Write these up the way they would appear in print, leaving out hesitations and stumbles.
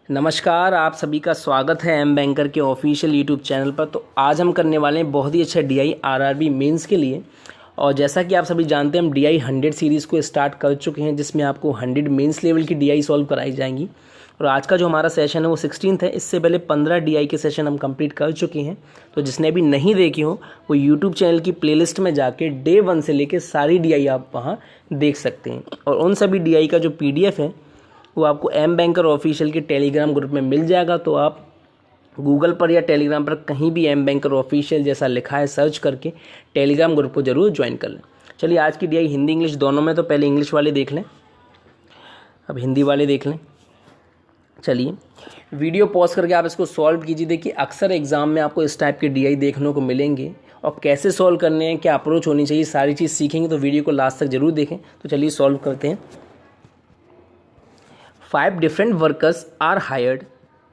नमस्कार, आप सभी का स्वागत है एम बैंकर के ऑफिशियल यूट्यूब चैनल पर। तो आज हम करने वाले हैं बहुत ही अच्छा डीआई आरआरबी मेंस के लिए। और जैसा कि आप सभी जानते हैं, हम डीआई 100 सीरीज़ को स्टार्ट कर चुके हैं, जिसमें आपको 100 मेंस लेवल की डीआई सॉल्व कराई जाएंगी। और आज का जो हमारा सेशन है वो 16th है। इससे पहले 15 डीआई के सेशन हम कंप्लीट कर चुके हैं। तो जिसने अभी नहीं देखी हो वो यूट्यूब चैनल की प्लेलिस्ट में जाके डे 1 से लेकर सारी डीआई आप वहाँ देख सकते हैं। और उन सभी डीआई का जो पीडीएफ है वो आपको एम बैंकर ऑफिशियल के टेलीग्राम ग्रुप में मिल जाएगा। तो आप गूगल पर या टेलीग्राम पर कहीं भी एम बैंकर ऑफिशियल जैसा लिखा है सर्च करके टेलीग्राम ग्रुप को जरूर ज्वाइन कर लें। चलिए, आज की डीआई हिंदी इंग्लिश दोनों में, तो पहले इंग्लिश वाले देख लें, अब हिंदी वाले देख लें। चलिए, वीडियो पॉज करके आप इसको सॉल्व कीजिए। देखिए, अक्सर एग्जाम में आपको इस टाइप के डीआई देखने को मिलेंगे और कैसे सॉल्व करने हैं, क्या अप्रोच होनी चाहिए, सारी चीज़ सीखेंगे। तो वीडियो को लास्ट तक जरूर देखें। तो चलिए सॉल्व करते हैं। 5 different workers are hired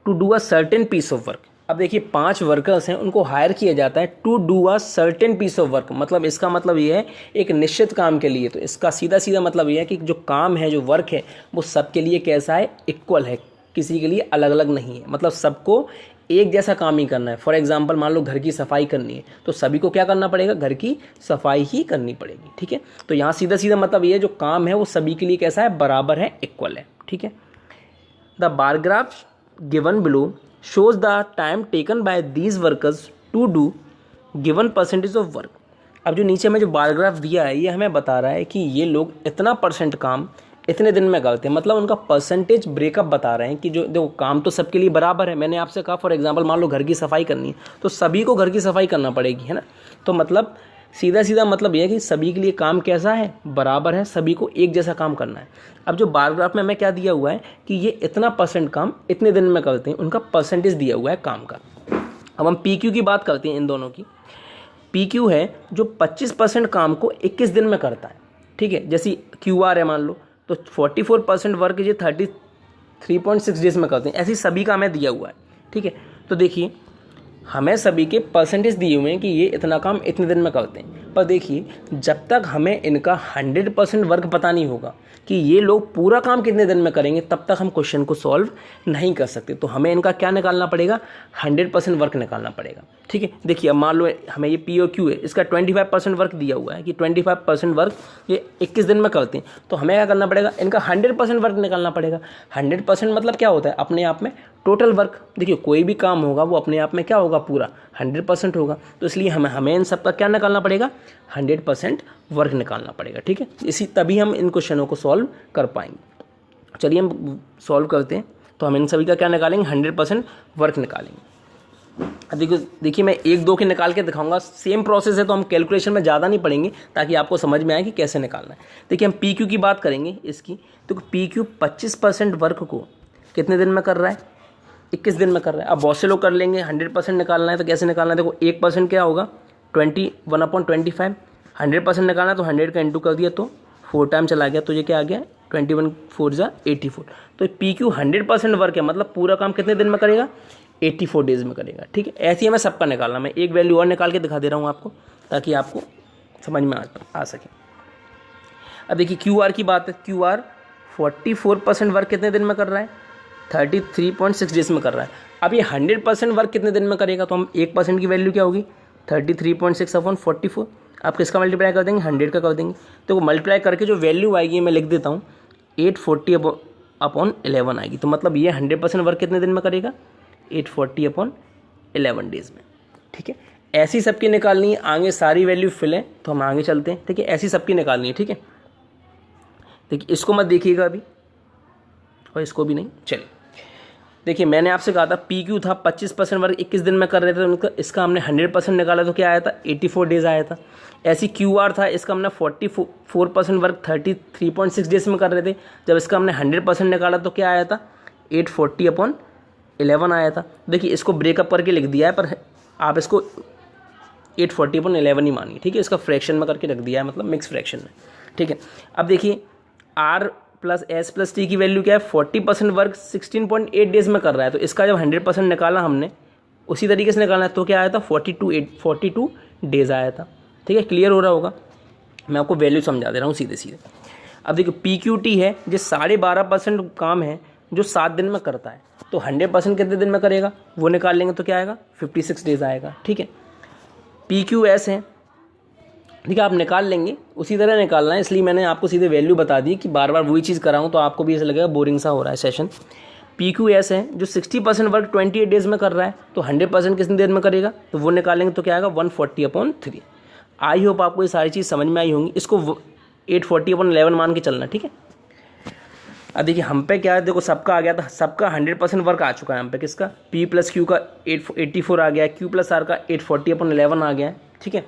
to do a certain piece of work। अब देखिए, 5 वर्कर्स हैं, उनको हायर किया जाता है to do a certain piece of work. मतलब इसका मतलब ये है एक निश्चित काम के लिए। तो इसका सीधा सीधा मतलब ये है कि जो काम है, जो वर्क है, वो सबके लिए कैसा है, इक्वल है, किसी के लिए अलग अलग नहीं है। मतलब सबको एक जैसा काम ही करना है। फॉर एग्जाम्पल, मान लो घर की सफाई करनी है तो सभी को क्या करना पड़ेगा, घर की सफाई ही करनी पड़ेगी। ठीक है, तो यहाँ सीधा सीधा मतलब ये है जो काम है वो सभी के लिए कैसा है, बराबर है, इक्वल है। ठीक है। The bar graph given below shows the time taken by these workers to do given percentage of work। अब जो नीचे में जो बार ग्राफ दिया है ये हमें बता रहा है कि ये लोग इतना परसेंट काम इतने दिन में करते हैं। मतलब उनका परसेंटेज ब्रेकअप बता रहे हैं कि जो देखो काम तो सबके लिए बराबर है। मैंने आपसे कहा फॉर एग्जांपल, मान लो घर की सफाई करनी है तो सभी को घर की सफाई करना पड़ेगी, है ना। तो मतलब सीधा सीधा मतलब यह है कि सभी के लिए काम कैसा है, बराबर है, सभी को एक जैसा काम करना है। अब जो बार ग्राफ में हमें क्या दिया हुआ है कि ये इतना परसेंट काम इतने दिन में करते हैं, उनका परसेंटेज दिया हुआ है काम का। अब हम पी क्यू की बात करते हैं इन दोनों की। पी क्यू है जो 25% काम को 21 दिन में करता है। ठीक है, जैसे क्यू आर है मान लो, तो 44% वर्क ये 33.6 डेज में करते हैं। ऐसी सभी का हमें दिया हुआ है। ठीक है, तो देखिए हमें सभी के परसेंटेज दिए हुए हैं कि ये इतना काम इतने दिन में करते हैं। पर देखिए, जब तक हमें इनका 100% वर्क पता नहीं होगा कि ये लोग पूरा काम कितने दिन में करेंगे, तब तक हम क्वेश्चन को सॉल्व नहीं कर सकते। तो हमें इनका क्या निकालना पड़ेगा, 100% वर्क निकालना पड़ेगा। ठीक है, देखिए अब मान लो हमें ये पी और क्यू है, इसका 25% वर्क दिया हुआ है कि 25% वर्क ये 21 दिन में करते हैं। तो हमें क्या करना पड़ेगा, इनका 100% वर्क निकालना पड़ेगा। 100% मतलब क्या होता है, अपने आप में टोटल वर्क। देखिए कोई भी काम होगा वो अपने आप में क्या होगा, पूरा 100% होगा। तो इसलिए हमें इन सब का क्या निकालना पड़ेगा, 100% वर्क निकालना पड़ेगा। ठीक है, इसी तभी हम इन क्वेश्चनों को सॉल्व कर पाएंगे। चलिए हम सॉल्व करते हैं। तो हम इन सभी का क्या निकालेंगे, 100% वर्क निकालेंगे। अब देखिए मैं 1-2 के निकाल के दिखाऊंगा। सेम प्रोसेस है तो हम कैलकुलेशन में ज़्यादा नहीं पड़ेंगे ताकि आपको समझ में आए कि कैसे निकालना है। देखिए हम पी क्यू की बात करेंगे इसकी। तो पी क्यू 25% वर्क को कितने दिन में कर रहा है, 21 दिन में कर रहा है। अब बहुत से लोग कर लेंगे 100% निकालना है तो कैसे निकालना है, देखो 1% क्या होगा, 21/25। 100% निकालना है तो 100 का इंटू कर दिया तो 4 टाइम चला गया, तो ये क्या आ गया, 21 4 जा 84। तो पी क्यू 100% वर्क है, मतलब पूरा काम कितने दिन में करेगा, 84 डेज में करेगा। ठीक है, ऐसे ही हमें सबका निकालना। मैं एक वैल्यू और निकाल के दिखा दे रहा हूँ आपको ताकि आपको समझ में आ सके। अब देखिए क्यू आर की बात है। क्यू आर 44% वर्क कितने दिन में कर रहा है, 33.6 डेज में कर रहा है। अब ये 100% वर्क कितने दिन में करेगा, तो हम 1% की वैल्यू क्या होगी, 33.6/44। आप किसका मल्टीप्लाई कर देंगे, 100 का कर देंगे। तो मल्टीप्लाई करके जो वैल्यू आएगी मैं लिख देता हूँ, 840/11 आएगी। तो मतलब ये 100% वर्क कितने दिन में करेगा, 840/11 डेज में। ठीक है, ऐसी सबकी निकालनी है। आगे सारी वैल्यू फिल है तो हम आगे चलते हैं। ठीक है, ऐसी सबकी निकालनी है। ठीक है, देखिए इसको मत देखिएगा अभी और इसको भी नहीं। चलिए देखिए, मैंने आपसे कहा था पी क्यू था 25% वर्क 21 दिन में कर रहे थे, तो इसका हमने 100% निकाला तो क्या आया था, 84 डेज आया था। ऐसी क्यू आर था, इसका हमने 44% वर्क 33.6 डेज में कर रहे थे। जब इसका हमने 100% निकाला तो क्या आया था, 840/11 आया था। देखिए इसको ब्रेकअप करके लिख दिया है, पर आप इसको 840/11 ही मानिए। ठीक है, इसका फ्रैक्शन में करके रख दिया है, मतलब मिक्स फ्रैक्शन में। ठीक है, अब देखिए R plus S plus T की वैल्यू क्या है, 40% वर्क 16.8 डेज में कर रहा है। तो इसका जब 100% निकाला हमने, उसी तरीके से निकालना है, तो क्या आया था, 42 डेज आया था। ठीक है, क्लियर हो रहा होगा। मैं आपको वैल्यू समझा दे रहा हूँ सीधे सीधे। अब देखिए पी क्यू टी है जो 12.5% काम है जो 7 दिन में करता है। तो 100% कितने दिन में करेगा वो निकाल लेंगे तो क्या आएगा 56 डेज आएगा। ठीक है, PQS है, ठीक है, आप निकाल लेंगे, उसी तरह निकालना है, इसलिए मैंने आपको सीधे वैल्यू बता दी कि बार बार वही चीज़ कराऊँ तो आपको भी ऐसा लगेगा बोरिंग सा हो रहा है सेशन। PQS है जो 60% वर्क 28 डेज में कर रहा है, तो 100% कितनी देर में करेगा तो वो निकालेंगे तो क्या आएगा 140/3। आई होप आपको ये सारी चीज़ समझ में आई होंगी। इसको 840/11 मान के चलना। ठीक है, अब देखिए हम पे क्या है, देखो सबका आ गया था, सबका 100% वर्क आ चुका है हम पे, किसका P+Q का 84 आ गया है, Q+R का 840/11 आ गया है। ठीक है,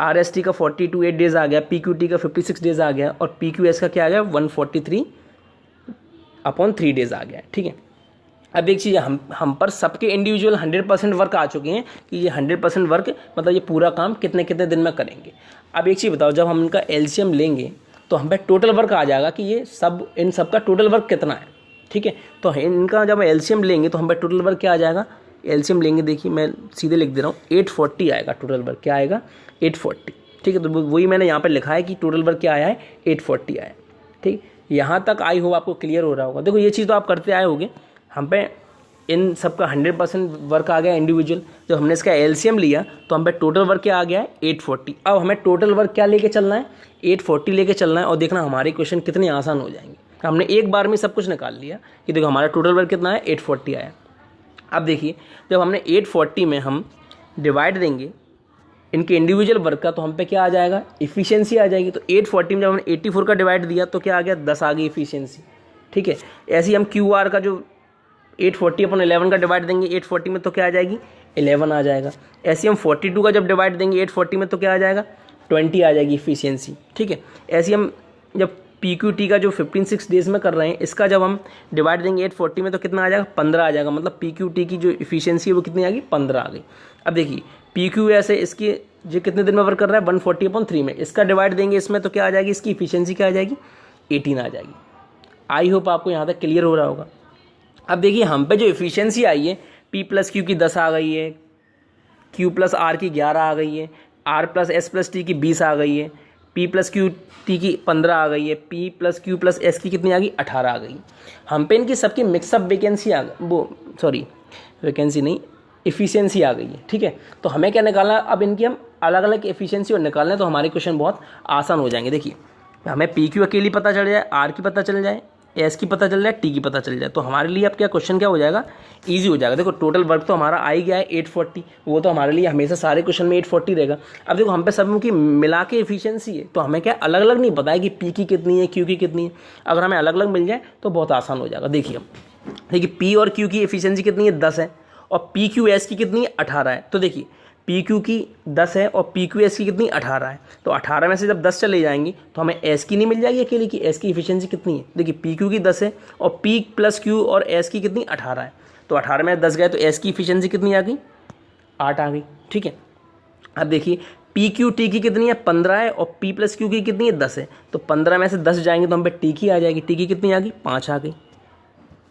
RST का 40 to 8 डेज आ गया, PQT का 56 डेज आ गया और PQS का क्या आ गया 143/3 डेज आ गया। ठीक है, अब एक चीज़ हम पर सबके इंडिविजुअल 100% वर्क आ चुके हैं कि ये 100% वर्क मतलब ये पूरा काम कितने कितने दिन में करेंगे। अब एक चीज़ बताओ, जब हम इनका LCM लेंगे तो हम पे टोटल वर्क आ जाएगा कि ये सब इन सब का टोटल वर्क कितना है। ठीक है, तो इनका जब LCM लेंगे तो हम पे टोटल वर्क क्या आ जाएगा, LCM लेंगे, देखिए मैं सीधे लिख दे रहा हूँ 840 आएगा टोटल वर्क, क्या आएगा 840। ठीक है, तो वही मैंने यहाँ पे लिखा है कि टोटल वर्क क्या आया है 840 आया। ठीक, यहाँ तक आई हो आपको क्लियर हो रहा होगा। देखो ये चीज़ तो आप करते आए होगे, हम पे इन सब का 100% वर्क आ गया इंडिविजुअल। जब हमने इसका LCM लिया तो हम पे टोटल वर्क क्या आ गया है 840। अब हमें टोटल वर्क क्या लेके चलना है 840 लेके चलना है और देखना हमारे क्वेश्चन कितने आसान हो जाएंगे। हमने एक बार में सब कुछ निकाल लिया कि देखो हमारा टोटल वर्क कितना है 840 आया। अब देखिए जब हमने 840 में हम डिवाइड देंगे इनके इंडिविजुअल वर्क का तो हम पे क्या आ जाएगा इफिशियंसी आ जाएगी। तो 840 में जब हमने 84 का डिवाइड दिया तो क्या आ गया 10 आ गई इफिशियंसी। ठीक है, ऐसे ही हम QR का जो 840/11 का डिवाइड देंगे 840 में तो क्या आ जाएगी 11 आ जाएगा। ऐसे हम 42 का जब डिवाइड देंगे 840 में तो क्या आ जाएगा 20 आ जाएगी इफिशियंसी। ठीक है, ऐसे हम जब PQT का जो 15-6 डेज में कर रहे हैं इसका जब हम डिवाइड देंगे 840 में तो कितना आ जाएगा 15 आ जाएगा। मतलब PQT की जो इफिशियंसी है वो कितनी आ गई 15 आ गई। अब देखिए PQS है, इसकी जो कितने दिन में वर्क कर रहा है 140/3 में, इसका डिवाइड देंगे इसमें तो क्या आ जाएगी इसकी इफिशियंसी क्या आ जाएगी 18 आ जाएगी। आई होप आपको यहाँ तक क्लियर हो रहा होगा। अब देखिए हम पे जो इफिशियंसी आई है P+Q की 10 आ गई है, Q+R की 11 आ गई है, R+S+T की 20 आ गई है, P+Q+T की 15 आ गई है, P+Q+S की कितनी आ गई 18 आ गई। हम पे इनकी सबकी मिक्सअप वैकेंसी आ गई, वो सॉरी वैकेंसी नहीं इफिशियंसी आ गई है। ठीक है, तो हमें क्या निकालना, अब इनकी हम अलग अलग एफिशिएंसी और निकालना है तो हमारे क्वेश्चन बहुत आसान हो जाएंगे। देखिए हमें PQ अकेली पता चल जाए, R की पता चल जाए, S की पता चल जाए, T की पता चल जाए तो हमारे लिए अब क्या क्वेश्चन क्या हो जाएगा इजी हो जाएगा। देखो टोटल वर्क तो हमारा आ ही गया है 840, वो तो हमारे लिए हमेशा सारे क्वेश्चन में 840 रहेगा। अब देखो हम पे सब की मिला के एफिशिएंसी है तो हमें क्या अलग अलग नहीं पता है कि P की कितनी है Q की कितनी है। अगर हमें अलग अलग मिल जाए तो बहुत आसान हो जाएगा। देखिए P और Q की एफिशिएंसी कितनी है 10 है और PQS की कितनी है 18 है। तो देखिए PQ की 10 है और PQS की कितनी 18 है, तो 18 में से जब 10 चले जाएंगी तो हमें S की नहीं मिल जाएगी अकेले की। S की इफिशियंसी कितनी है, देखिए PQ की 10 है और P+Q और S की कितनी 18 है, तो 18 में 10 गए तो S की इफिशियंसी कितनी आ गई 8 आ गई। ठीक है, अब देखिए PQT की कितनी है 15 है और P+Q की कितनी है 10 है, तो 15 में से 10 जाएंगे तो हम पे T की आ जाएगी। T की कितनी आ गई 5 आ गई।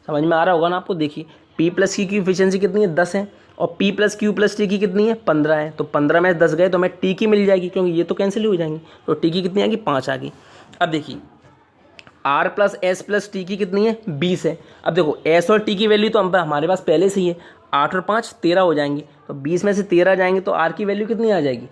समझ में आ रहा होगा ना आपको। देखिए P+Q की इफिशियंसी कितनी है 10 है और P+Q+T की कितनी है 15 है, तो 15 में 10 गए तो हमें T की मिल जाएगी क्योंकि ये तो कैंसिल हो जाएंगी। तो T की कितनी आ गई 5 आ गई। अब देखिए R+S+T की कितनी है 20 है। अब देखो S और T की वैल्यू तो हमारे पास पहले से ही है, 8 और 5 13 हो जाएंगी, तो 20 में से 13 जाएंगे तो R की वैल्यू कितनी आ जाएगी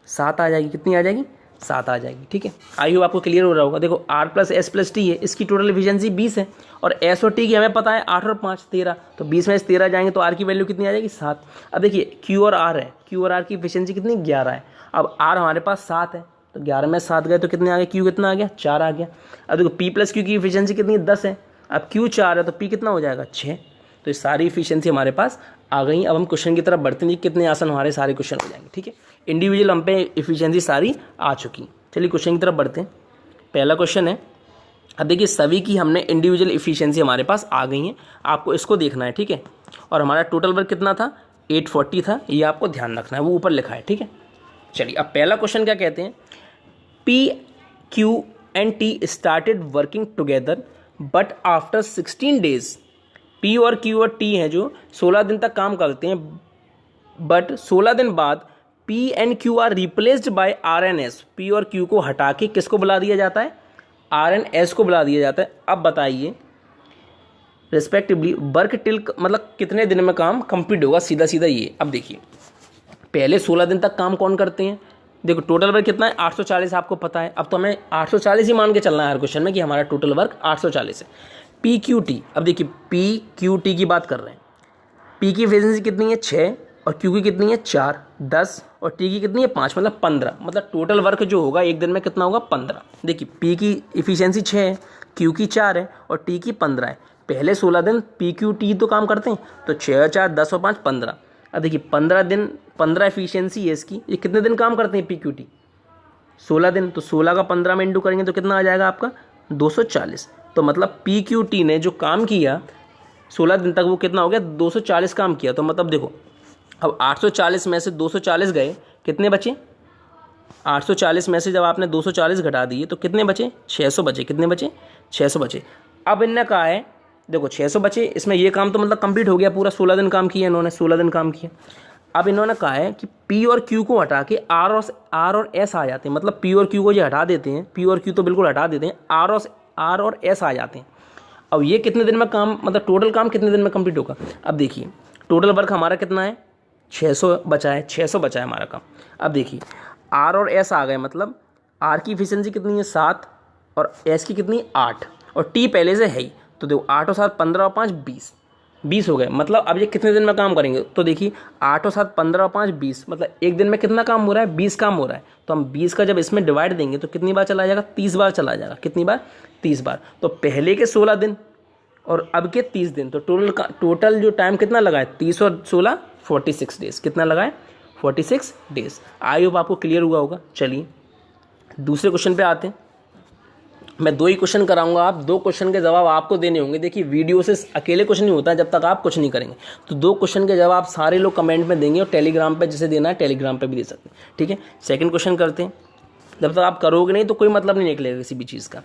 7 आ जाएगी। कितनी आ जाएगी 7 आ जाएगी। ठीक है, आई होप आपको क्लियर हो रहा होगा। देखो R+S+T है, इसकी टोटल एफिशिएंसी 20 है और S और T की हमें पता है 8 और 5 13, तो 20 में से 13 जाएंगे तो R की वैल्यू कितनी आ जाएगी 7। अब देखिए Q और R है, Q और R की एफिशिएंसी कितनी 11 है। अब R हमारे पास 7 है तो 11 में 7 गए तो कितने आ गए, Q कितना आ गया 4 आ गया। अब देखो P+Q की एफिशिएंसी कितनी 10 है, अब Q 4 है तो P कितना हो जाएगा 6। तो ये सारी एफिशिएंसी हमारे पास आ गई। अब हम क्वेश्चन की तरफ बढ़ते हैं, कितने आसान हमारे सारे क्वेश्चन हो जाएंगे। ठीक है, इंडिविजुअल हम पे एफिशिएंसी सारी आ चुकी। चलिए क्वेश्चन की तरफ बढ़ते हैं। पहला क्वेश्चन है, अब देखिए सभी की हमने इंडिविजुअल एफिशिएंसी हमारे पास आ गई है, आपको इसको देखना है। ठीक है, और हमारा टोटल वर्क कितना था 840 था, ये आपको ध्यान रखना है, वो ऊपर लिखा है। ठीक है, चलिए अब पहला क्वेश्चन क्या कहते हैं, P, Q and T started working together but after 16 days. P और Q और T हैं जो 16 दिन तक काम करते हैं, बट 16 दिन बाद P and Q are replaced by R and S। P और Q को हटा के किसको बुला दिया जाता है, R and S को बुला दिया जाता है। अब बताइए रिस्पेक्टिवली वर्क टिल, मतलब कितने दिन में काम कंप्लीट होगा, सीधा सीधा ये। अब देखिए पहले 16 दिन तक काम कौन करते हैं, देखो टोटल वर्क कितना है 840, आपको पता है। अब तो हमें 840 ही मान के चलना है हर क्वेश्चन में कि हमारा टोटल वर्क 840 है। पी क्यू टी, अब देखिए पी क्यू टी की बात कर रहे हैं। पी की एफिशिएंसी कितनी है 6 और क्यू की कितनी है 4, 10 और टी की कितनी है 5, मतलब 15। मतलब टोटल वर्क जो होगा एक दिन में कितना होगा 15। देखिए पी की एफिशिएंसी 6 है, क्यू की 4 है और टी की 15 है। पहले 16 दिन पी क्यू टी तो काम करते हैं, तो 6 4 10 और 5 15। अब देखिए 15 दिन 15 एफिशिएंसी है इसकी, ये कितने दिन काम करते हैं पी क्यू टी 16 दिन। तो 16 का 15 में इंटू करेंगे तो कितना आ जाएगा आपका 240। तो मतलब पी क्यू टी ने जो काम किया 16 दिन तक वो कितना हो गया 240 काम किया। तो मतलब देखो अब 840 में से 240 गए, कितने बचे 840 में से जब आपने 240 घटा दिए तो कितने बचे 600 बचे। कितने बचे 600 बचे। अब इनने कहा है देखो 600 बचे, इसमें ये काम तो मतलब कंप्लीट हो गया पूरा, 16 दिन काम किया इन्होंने, 16 दिन काम किया। अब इन्होंने कहा है कि पी और क्यू को हटा के आर और एस आ जाते हैं, मतलब पी और क्यू को ये हटा देते हैं, पी और क्यू तो बिल्कुल हटा देते हैं, आर और एस आ जाते हैं। अब ये कितने दिन में काम, मतलब टोटल काम कितने दिन में कंप्लीट होगा। अब देखिए टोटल वर्क हमारा कितना है 600 बचा है, 600 बचा है हमारा काम। अब देखिए आर और एस आ गए, मतलब आर की एफिशिएंसी कितनी है 7 और एस की कितनी 8 और टी पहले से है ही। तो देखो 8 और 7 15 और 5 20 हो गए। मतलब अब ये कितने दिन में काम करेंगे, तो देखिए 8 और 7 15 और 5 20, मतलब एक दिन में कितना काम हो रहा है 20 काम हो रहा है। तो हम 20 का जब इसमें डिवाइड देंगे तो कितनी बार चला जाएगा 30 बार चला जाएगा। कितनी बार 30 बार। तो पहले के 16 दिन और अब के 30 दिन, तो टोटल जो टाइम कितना लगा है 30 और 16 46 डेज। कितना लगा है 46 डेज। आई होप आपको क्लियर हुआ होगा। चलिए दूसरे क्वेश्चन पे आते हैं। मैं 2 ही क्वेश्चन कराऊंगा, आप 2 क्वेश्चन के जवाब आपको देने होंगे। देखिए वीडियो से अकेले कुछ नहीं होता है जब तक आप कुछ नहीं करेंगे। तो 2 क्वेश्चन के जवाब सारे लोग कमेंट में देंगे और टेलीग्राम पे जिसे देना है टेलीग्राम पे भी दे सकते हैं, ठीक है। सेकंड क्वेश्चन करते हैं। जब तक आप करोगे नहीं तो कोई मतलब नहीं निकलेगा किसी भी चीज़ का।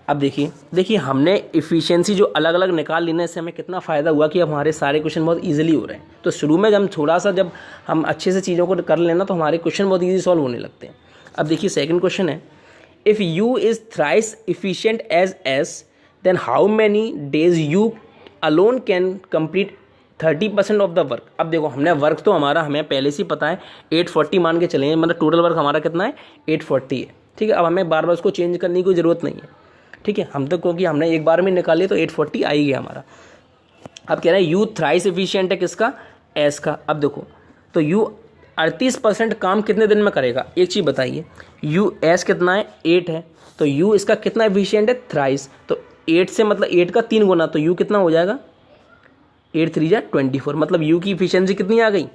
अब देखिए हमने इफ़िशियंसी जो अलग अलग निकाल ली ना, इससे हमें कितना फ़ायदा हुआ कि अब हमारे सारे क्वेश्चन बहुत ईजिली हो रहे हैं। तो शुरू में जब थोड़ा सा जब हम अच्छे से चीज़ों को कर लेना तो हमारे क्वेश्चन बहुत ईजी सॉल्व होने लगते हैं। अब देखिए सेकंड क्वेश्चन है, if U is thrice efficient as S then how many days U alone can complete 30% of the work. अब देखो हमने वर्क तो हमें पहले से ही पता है 840 मान के चलेंगे, मतलब टोटल वर्क हमारा कितना है 840 है, ठीक है। अब हमें बार बार उसको चेंज करने की कोई ज़रूरत नहीं है, ठीक है। हम तो क्योंकि हमने एक बार में निकाली तो 840 आ ही गया हमारा। अब कह रहे हैं यू थ्राइस एफिशिएंट है किसका एस का। अब देखो तो यू 38% काम कितने दिन में करेगा। एक चीज़ बताइए, यू एस कितना है 8 है, तो यू इसका कितना एफिशिएंट है थ्राइस, तो 8 से मतलब 8 का 3 गुना, तो यू कितना हो जाएगा 8 3 24, मतलब यू की एफिशिएंसी कितनी आ गई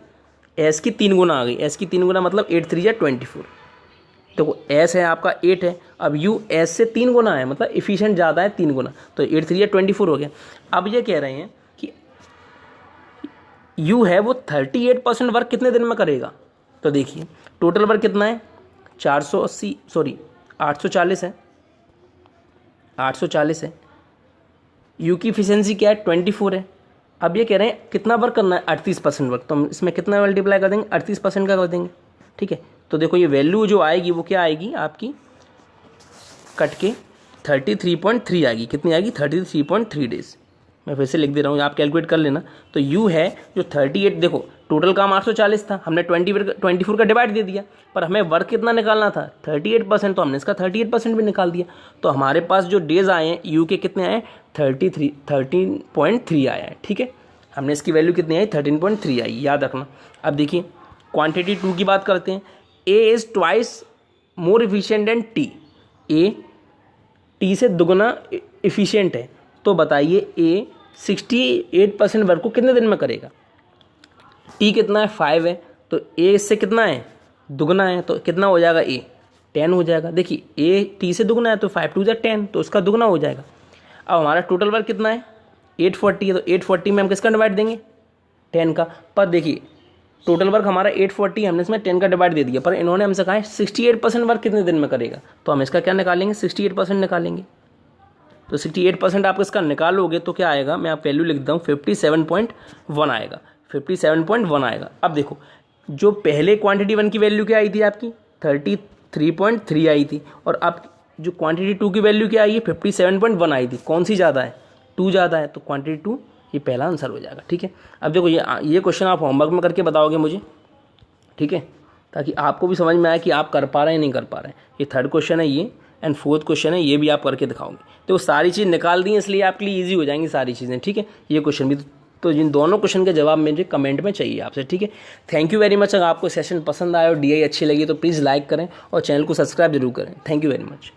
एस की 3 गुना आ गई। एस की 3 गुना मतलब 8 3 24। तो एस है आपका 8 है, अब यू एस से 3 गुना है, मतलब इफिशिएंट ज़्यादा है 3 गुना, तो 8 3 24 हो गया। अब ये कह रहे हैं कि यू है वो 38% वर्क कितने दिन में करेगा। तो देखिए टोटल वर्क कितना है 840 है, 840 है। यू की इफिशिएंसी क्या है 24 है। अब ये कह रहे हैं कितना वर्क करना है 38% वर्क, तो हम इसमें कितना मल्टीप्लाई कर देंगे 38% का कर देंगे, ठीक है। तो देखो ये वैल्यू जो आएगी वो क्या आएगी आपकी कट के 33.3 आएगी। कितनी आएगी 33.3 डेज। मैं फिर से लिख दे रहा हूँ, आप कैलकुलेट कर लेना। तो यू है जो 38, देखो टोटल काम 840 था, हमने 24 का डिवाइड दे दिया, पर हमें वर्क कितना निकालना था 38%, तो हमने इसका 38% भी निकाल दिया। तो हमारे पास जो डेज आए हैं यू के कितने आए 13.3 आया है, ठीक है। हमने इसकी वैल्यू कितनी आई 13.3 आई, याद रखना। अब देखिए क्वांटिटी 2 की बात करते हैं। A is twice more efficient than T. A T से दुगना इफिशिएंट है, तो बताइए ए 68% वर्क को कितने दिन में करेगा। टी कितना है 5 है, तो ए इससे कितना है दुगना है, तो कितना हो जाएगा ए 10 हो जाएगा। देखिए ए टी से दुगना है तो 5 2 10, तो उसका दुगना हो जाएगा। अब हमारा टोटल वर्क कितना है 840 है, तो 840 में हम किसका डिवाइड देंगे 10 का। पर देखिए टोटल वर्क हमारा 840, हमने इसमें 10 का डिवाइड दे दिया, पर इन्होंने हमसे कहा है 68% वर्क कितने दिन में करेगा, तो हम इसका क्या निकालेंगे 68% निकालेंगे। तो 68% आप इसका निकालोगे तो क्या आएगा, मैं आप वैल्यू लिख देता हूँ 57.1 आएगा, 57.1 आएगा। अब देखो जो पहले क्वांटिटी 1 की वैल्यू क्या आई थी आपकी 33.3 आई थी, और अब जो क्वांटिटी 2 की वैल्यू क्या आई है 57.1 आई थी। कौन सी ज़्यादा है टू ज़्यादा है तो क्वांटिटी टू ये पहला आंसर हो जाएगा। ठीक है, अब देखो ये क्वेश्चन आप होमवर्क में करके बताओगे मुझे, ठीक है, ताकि आपको भी समझ में आए कि आप कर पा रहे हैं नहीं कर पा रहे हैं। ये थर्ड क्वेश्चन है ये, एंड फोर्थ क्वेश्चन है ये भी आप करके दिखाओगे। तो वो सारी चीज़ निकाल दी है, इसलिए आपके लिए ईजी हो जाएंगी सारी चीज़ें। ठीक है, ये क्वेश्चन भी तो जिन दोनों क्वेश्चन के जवाब मुझे कमेंट में चाहिए आपसे। ठीक है, थैंक यू वेरी मच। अगर आपको सेशन पसंद आया और DI अच्छी लगी तो प्लीज़ लाइक करें और चैनल को सब्सक्राइब जरूर करें। Thank you very much.